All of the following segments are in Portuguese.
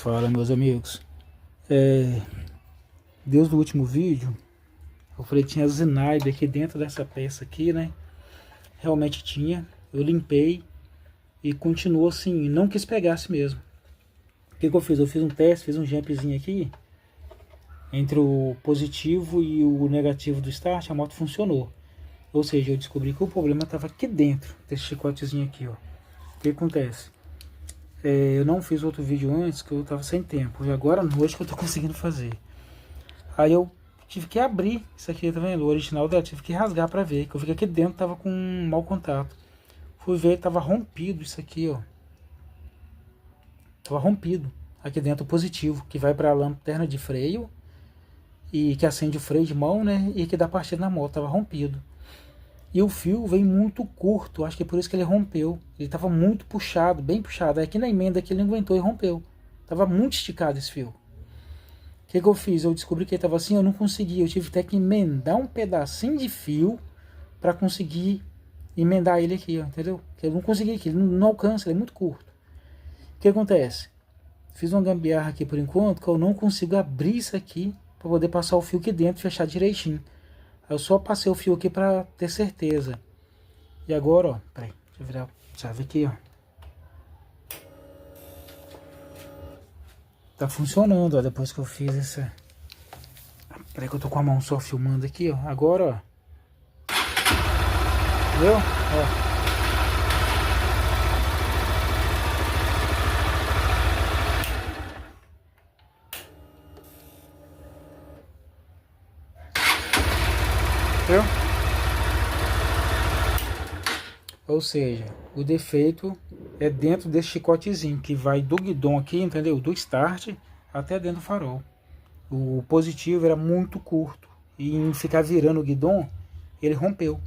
Fala, meus amigos. Desde o último vídeo eu falei que tinha Zenaide aqui dentro dessa peça aqui, né? Realmente tinha. Eu limpei e continuou assim, não quis pegasse mesmo. O que eu fiz? Eu fiz um teste, fiz um jampzinho aqui entre o positivo e o negativo do start. A moto funcionou. Ou seja, eu descobri que o problema estava aqui dentro desse chicotezinho aqui, ó. O que acontece? Eu não fiz outro vídeo antes, que eu tava sem tempo. E agora à noite que eu tô conseguindo fazer. Aí eu tive que abrir isso aqui, tá vendo? O original dela, tive que rasgar pra ver. Que eu vi que aqui dentro tava com um mau contato. Fui ver, tava rompido isso aqui, ó. Tava rompido. Aqui dentro o positivo, que vai pra lanterna de freio. E que acende o freio de mão, né? E que dá partida na moto, tava rompido. E o fio vem muito curto, acho que é por isso que ele rompeu. Ele estava muito puxado, bem puxado. Aqui na emenda aqui ele não aguentou e rompeu. Tava muito esticado esse fio. O que eu fiz? Eu descobri que ele estava assim, eu não consegui. Eu tive até que emendar um pedacinho de fio para conseguir emendar ele aqui, ó, entendeu? Porque eu não consegui aqui, ele não alcança, ele é muito curto. O que acontece? Fiz uma gambiarra aqui por enquanto, que eu não consigo abrir isso aqui para poder passar o fio aqui dentro e fechar direitinho. Eu só passei o fio aqui pra ter certeza. E agora, ó, peraí, deixa eu virar a chave aqui, ó. Tá funcionando, ó, depois que eu fiz essa... Peraí que eu tô com a mão só filmando aqui, ó. Agora, ó. Entendeu? Ó. Entendeu? Ou seja, o defeito é dentro desse chicotezinho que vai do guidão aqui, entendeu? Do start até dentro do farol. O positivo era muito curto e em ficar virando o guidão, ele rompeu.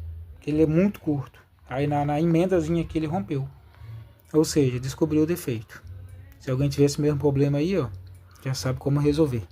Ele é muito curto. Aí na emendazinha aqui ele rompeu. Ou seja, descobriu o defeito. Se alguém tiver esse mesmo problema aí, ó, já sabe como resolver.